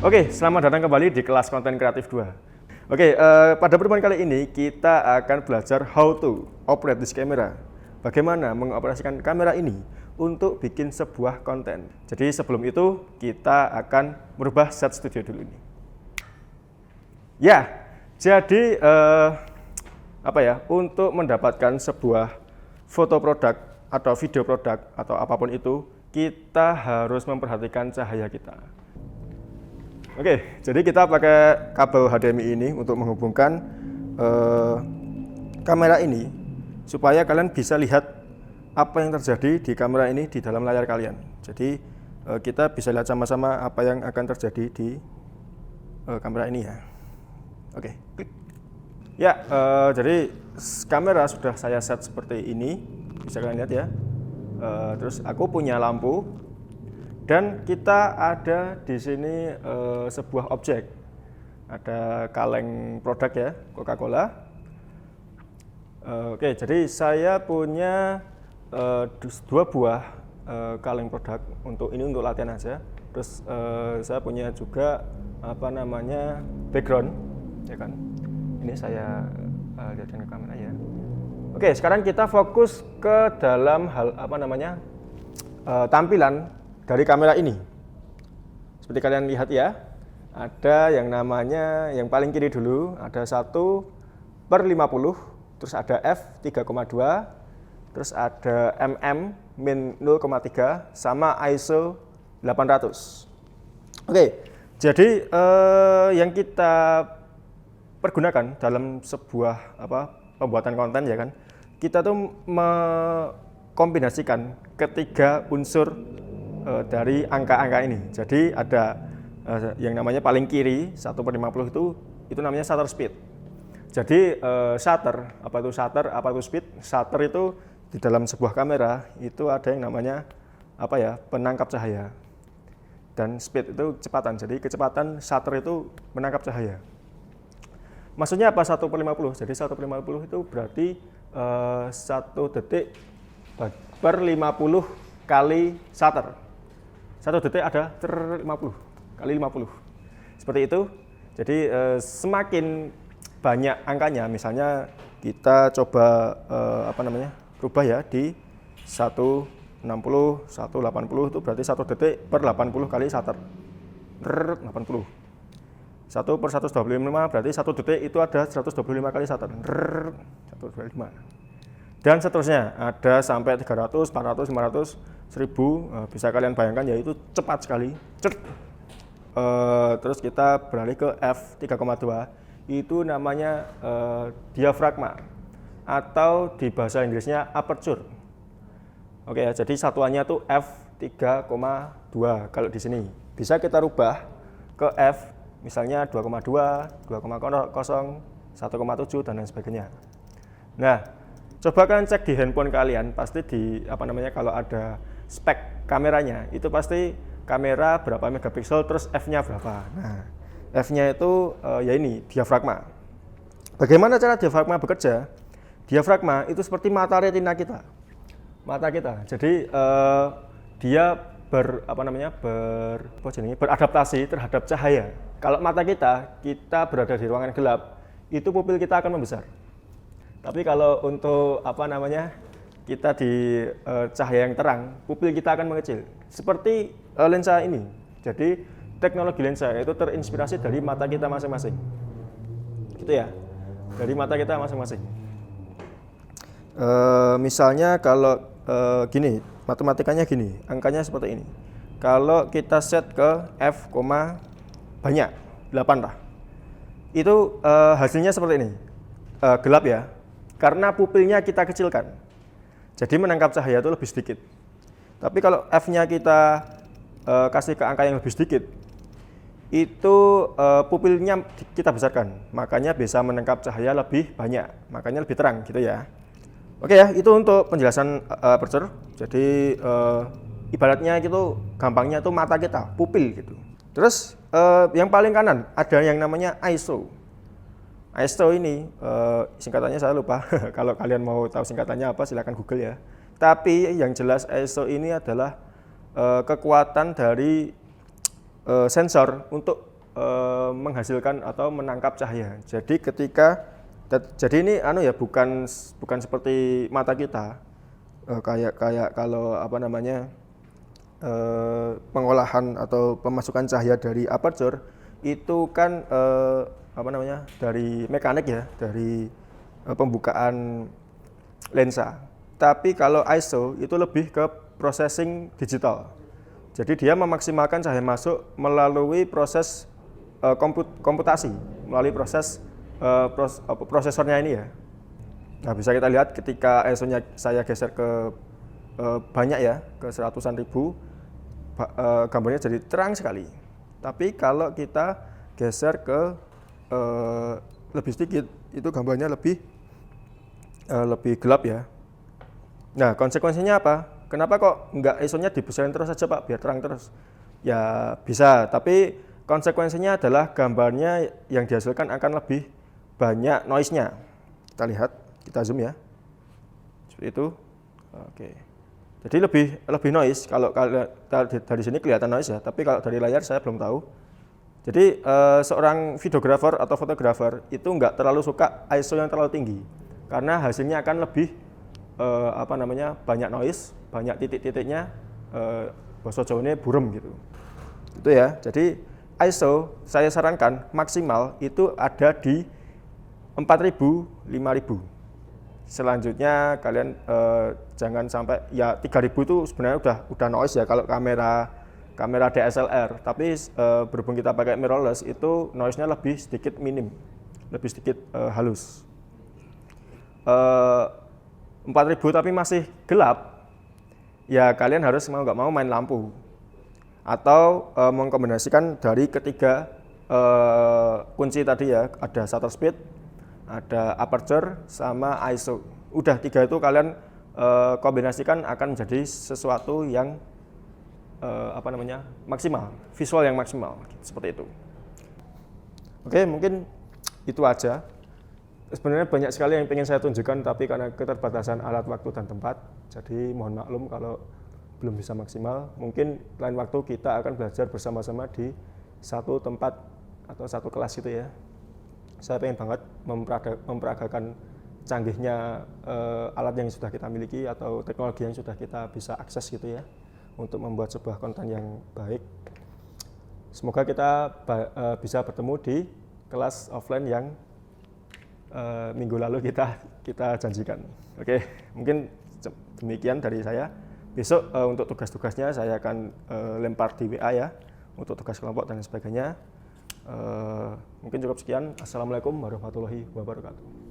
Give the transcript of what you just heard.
Oke, selamat datang kembali di kelas konten kreatif 2. Oke, pada pertemuan kali ini kita akan belajar how to operate this camera. Bagaimana mengoperasikan kamera ini untuk bikin sebuah konten. Jadi sebelum itu kita akan merubah set studio dulu ini. Ya, jadi untuk mendapatkan sebuah foto produk atau video produk atau apapun itu, kita harus memperhatikan cahaya kita. Oke, jadi kita pakai kabel HDMI ini untuk menghubungkan kamera ini supaya kalian bisa lihat apa yang terjadi di kamera ini di dalam layar kalian. Jadi kita bisa lihat sama-sama apa yang akan terjadi di kamera ini ya. Oke, klik. Ya, jadi kamera sudah saya set seperti ini, bisa kalian lihat ya. Terus aku punya lampu. Dan kita ada di sini sebuah objek, ada kaleng produk ya, Coca-Cola. Oke, jadi saya punya 2 buah kaleng produk untuk latihan aja. Terus saya punya juga background, ya kan? Ini saya lihatkan ke kamera ya. Oke, sekarang kita fokus ke dalam hal tampilan dari kamera ini. Seperti kalian lihat ya, ada yang namanya, yang paling kiri dulu, ada 1/50, terus ada f3,2, terus ada mm-0,3, sama ISO 800. Oke, jadi yang kita pergunakan dalam sebuah pembuatan konten ya kan, kita tuh mengkombinasikan ketiga unsur dari angka-angka ini. Jadi ada yang namanya paling kiri 1/50 itu namanya shutter speed. Jadi shutter, apa itu speed? Shutter itu di dalam sebuah kamera itu ada yang namanya penangkap cahaya. Dan speed itu kecepatan. Jadi kecepatan shutter itu menangkap cahaya. Maksudnya apa 1/50? Jadi 1/50 itu berarti 1 detik per 50 kali shutter. 1 detik ada 50 kali 50. Seperti itu. Jadi semakin banyak angkanya, misalnya kita coba rubah ya di 160, 180 itu berarti 1 detik per 80 kali shutter. 80. 1 per 125 berarti 1 detik itu ada 125 kali shutter. 125. Dan seterusnya, ada sampai 300, 400, 500, 1000, bisa kalian bayangkan ya, itu cepat sekali. Terus kita beralih ke f3,2, itu namanya diafragma, atau di bahasa Inggrisnya aperture. Oke ya, jadi satuannya tuh f3,2 kalau di sini. Bisa kita rubah ke f, misalnya 2,2, 2,0, 1,7 dan lain sebagainya. Nah, coba kalian cek di handphone kalian, pasti di kalau ada spek kameranya, itu pasti kamera berapa megapiksel, terus f-nya berapa. Nah, f-nya itu ya ini diafragma. Bagaimana cara diafragma bekerja? Diafragma itu seperti mata retina kita. Mata kita. Jadi dia beradaptasi terhadap cahaya. Kalau mata kita berada di ruangan gelap, itu pupil kita akan membesar. Tapi kalau untuk kita di cahaya yang terang, pupil kita akan mengecil. Seperti lensa ini. Jadi teknologi lensa itu terinspirasi dari mata kita masing-masing. Gitu ya. Dari mata kita masing-masing. Misalnya kalau gini, matematikanya gini, angkanya seperti ini. Kalau kita set ke f, banyak, 8 lah. Itu hasilnya seperti ini. Gelap ya. Karena pupilnya kita kecilkan, jadi menangkap cahaya itu lebih sedikit. Tapi kalau f-nya kita kasih ke angka yang lebih sedikit, itu pupilnya kita besarkan, makanya bisa menangkap cahaya lebih banyak, makanya lebih terang gitu ya. Oke ya, itu untuk penjelasan aperture. Jadi ibaratnya gitu, gampangnya itu mata kita, pupil gitu. Terus yang paling kanan ada yang namanya ISO. ISO ini singkatannya saya lupa. Kalau kalian mau tahu singkatannya apa, silakan Google ya. Tapi yang jelas ISO ini adalah kekuatan dari sensor untuk menghasilkan atau menangkap cahaya. Jadi ini bukan seperti mata kita, kayak kalau pengolahan atau pemasukan cahaya dari aperture itu kan dari mekanik ya, dari pembukaan lensa. Tapi kalau ISO itu lebih ke processing digital. Jadi dia memaksimalkan cahaya masuk melalui proses komputasi, melalui proses prosesornya ini ya. Nah, bisa kita lihat ketika ISO-nya saya geser ke banyak ya, ke seratusan ribu, gambarnya jadi terang sekali. Tapi kalau kita geser ke lebih sedikit, itu gambarnya lebih gelap ya. Nah, konsekuensinya apa? Kenapa kok nggak ISO-nya dibesarin terus saja Pak, biar terang terus? Ya bisa, tapi konsekuensinya adalah gambarnya yang dihasilkan akan lebih banyak noise-nya. Kita lihat, kita zoom ya. Seperti itu. Oke. Jadi lebih noise kalau dari sini kelihatan noise ya, tapi kalau dari layar saya belum tahu. Jadi seorang videographer atau fotografer itu nggak terlalu suka ISO yang terlalu tinggi, karena hasilnya akan lebih banyak noise, banyak titik-titiknya, bahasa Jawanya burem gitu. Itu ya. Jadi ISO saya sarankan maksimal itu ada di 4000, 5000. Selanjutnya kalian jangan sampai ya 3000 itu sebenarnya udah noise ya kalau kamera DSLR. Tapi berhubung kita pakai mirrorless itu noise-nya lebih sedikit minim, lebih sedikit halus. 4000 tapi masih gelap, ya kalian harus mau nggak mau main lampu atau mengkombinasikan dari ketiga kunci tadi ya, ada shutter speed, ada aperture, sama ISO. Udah tiga itu kalian kombinasikan akan menjadi sesuatu yang maksimal, visual yang maksimal, seperti itu. Oke, mungkin itu aja. Sebenarnya banyak sekali yang ingin saya tunjukkan, tapi karena keterbatasan alat, waktu, dan tempat, jadi mohon maklum kalau belum bisa maksimal. Mungkin lain waktu kita akan belajar bersama-sama di satu tempat atau satu kelas gitu ya. Saya pengen banget memperagakan canggihnya alat yang sudah kita miliki atau teknologi yang sudah kita bisa akses gitu ya, untuk membuat sebuah konten yang baik. Semoga kita bisa bertemu di kelas offline yang minggu lalu kita janjikan. Oke, mungkin demikian dari saya. Besok untuk tugas-tugasnya saya akan lempar di WA ya, untuk tugas kelompok dan sebagainya. Mungkin cukup sekian. Assalamualaikum warahmatullahi wabarakatuh.